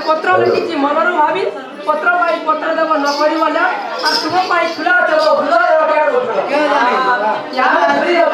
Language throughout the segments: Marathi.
पत्र लिखी मनरू भावी पत्र पाई पत्र देव न पड़ी वाला और तुम पाई खुला चलो खुला क्या जाने क्या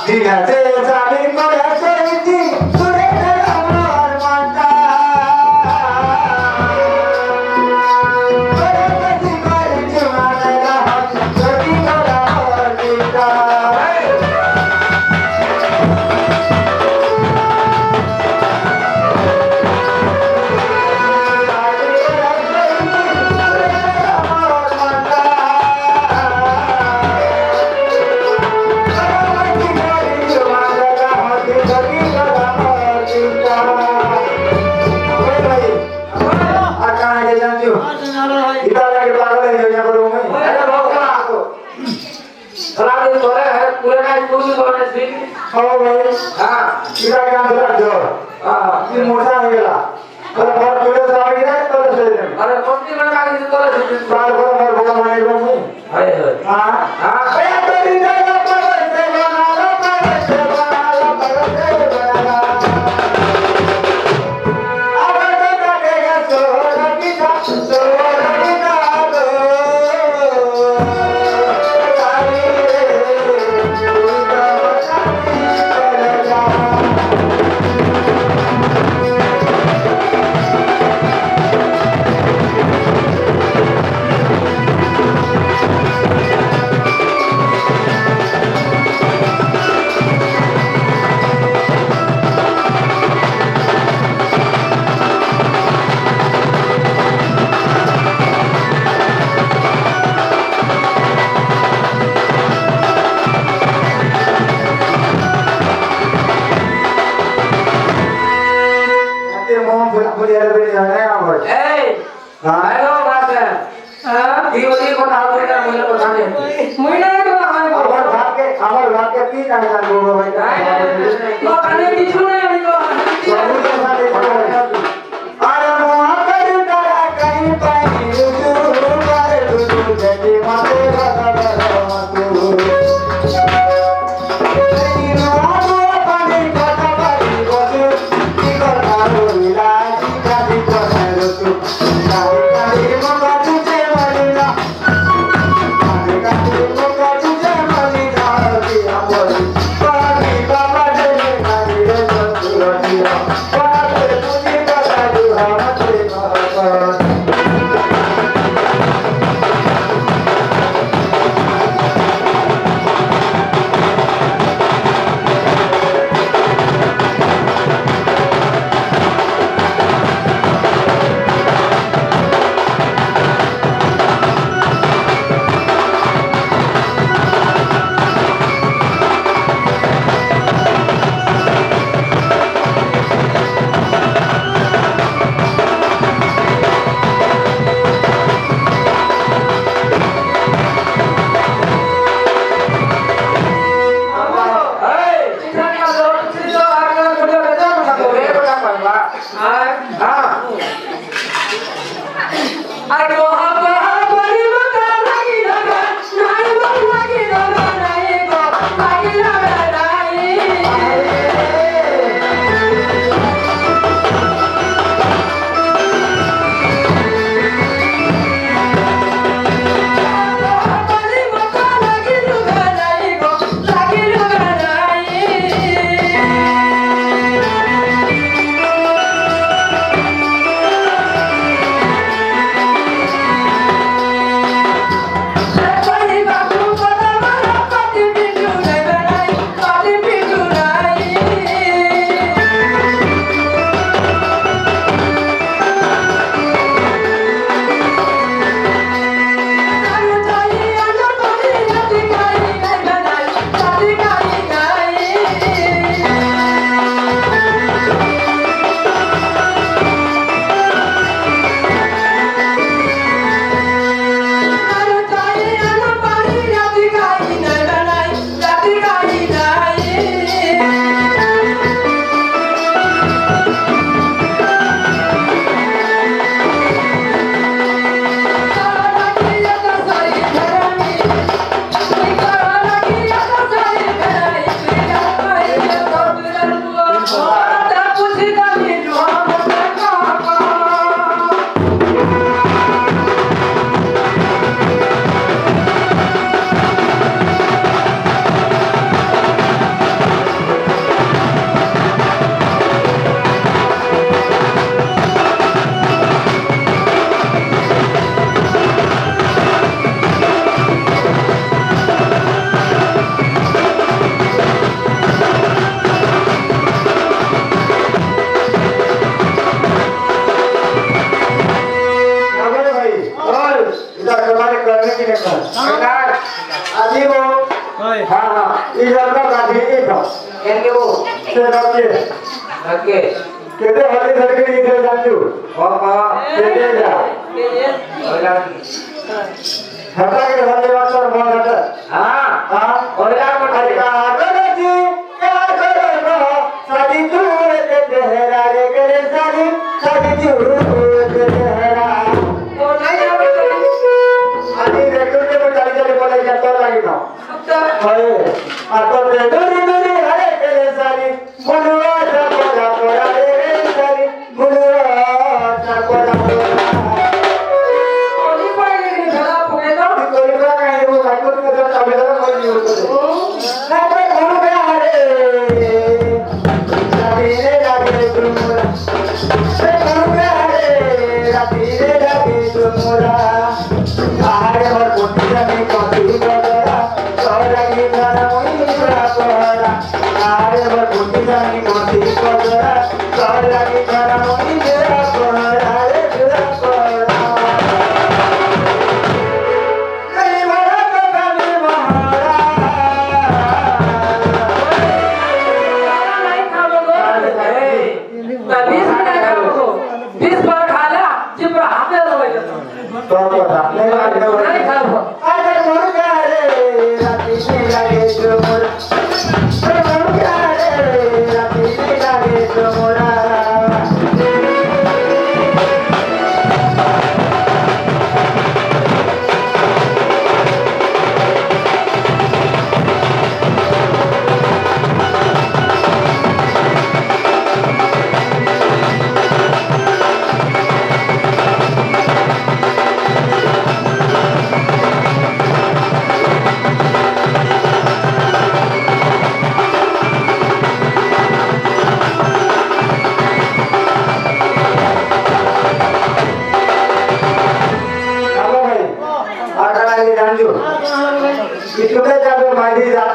ঠিক আছে জানি করে সেইটি সুরে আমার মনটা করে বেশি করে জীবনে রাত যদি করা হলিটা মোটা হয়ে গেল अरे कौन सी बना के तो है हेलो बात है ये वाली को डाल दो यार मुझे बता दे मुझे আমার ভাগ্যে কি কাজ করব ভাই तो खाने কিছু নাই আমি তো সবুজের সাথে আর মহাকার তারা কहीं পাই দুদু করে দুদু দেখি মাতে রাধা মাতু এই রাধা পানি কথা পারি বসু কি কথা রইলা কি কাজি করে রতু কাজি কাজি মগা তুজে মরিলা কাজি কাজি মগা তুজে মরিলা দিয়া বলি পানি বাবা দেনে কাজি রে সতু রতিয়া পাতে তুজি কথা দুহা মতে বাবা আজি वो हाँ इधर का गाड़ी ही था কেন গো से रखिए ওকে कहते हल्दी धरके इधर जाचू বাবা कहते जा কে এ ওলা हटा के हल्दी वाला बहुत हटा হ্যাঁ हाँ ওলা अरे का आगे जी क्या करो सादी तू के चेहरा रे करे सादी सादी तू के चेहरा তো নাই হবে তো आदि रेकॉर्ड के चली चली बोले जाता लगी ना সত্য हाय आता ते डोरी डोरी हरे करे सारी मुनवा चकोरा कोरा रे सारी मुनवा चकोरा कोरा ওলি পাইলে নি ধরা পকে দাও कोई का कहीं वो लाइक को तो तबे तो कोई नहीं होता है ना तो मुनवा हरे सारी रे लागे तुमरा से मुनवा हरे राती रे लागे तुमरा आरे और कोटी जाने कोटी कोरा कोरा की गाना मोई कोरा आरे और कोटी जाने कोटी कोरा कोरा की गाना मोई कोरा रे कोरा कई बड़ा तो कभी महारा নাই খাবো গো এই তা 20 মিনিট খাবো গো 20 বার খালা জিব্রা হাতে লগাই দিত तो बता नहीं নাই খাবো अरे मुर्गा रे राती से लागे तुमरा अरे मुर्गा रे राती से लागे तुमरा हेलो भाई आकर आगे जानजो इतने जादू माइडी जा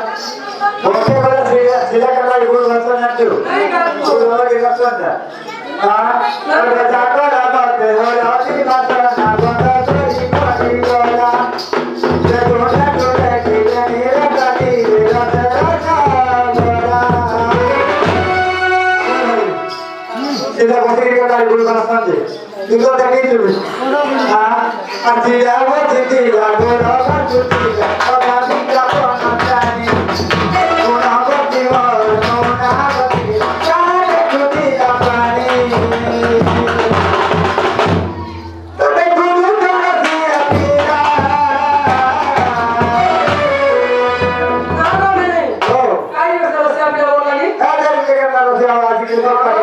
बोलते बड़ा सिला करना गुरु वचन जानजो নাই খাবো गुरु और ये वचन है हां और जाकर आबा ते हो आदि बात ना बता तेरी पाटी कोला जे कोला कोला की मेरा गाड़ी मेरा तेरा बोला सिला बोलते के गाड़ी गुरु वचन दे तुझो देखी तू हां अतिया वो जिती लागो रामा जुती बाबा बिका कोना जानी कोना बती वो कोना बती चाहे जुती पानी तबे गुरु तोरा दिया पीरा না না মানে ओ কাই গেছে সে আমি বল লাগি आजा के करना रो से आवाज की तो पानी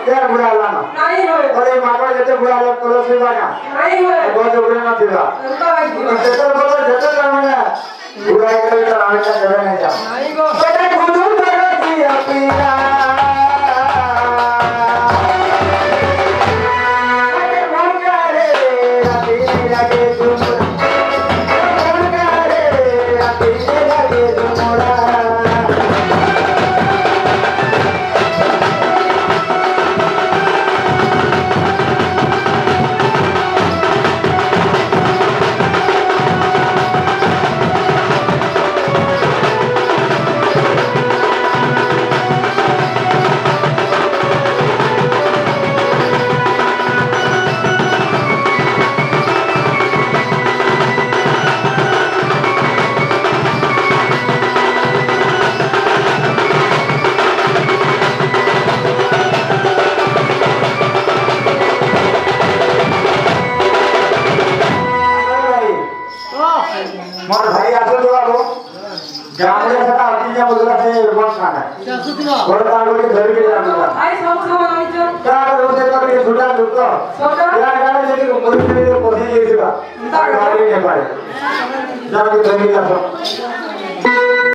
क्या बुरा लाना নাই হবে अरे मामा जैसे बुरा लोग करो से जाना নাই হবে बहुत बुरा ना थिला এন্তা ভাই जैसे बोलो जैसे लाना बुरा करे तो लाना जरूर नहीं जा নাই গো बेटा गुरु तेरा दिया पीरा अरे मुर्गा रे राती लगे तुमरा मुर्गा रे राती लगे तुमरा मोर भाई आसो तो आलो ग्रामले सता अतिजा बोलला से मन खाना गोड़ तागो के घर के जाना আই সব সময় আইছো क्या करो से तो के छुटा दुतो সদা या गाने जदी को मोर के पोसी जेसिबा गाड़ी ने पाए जाके जमीन ला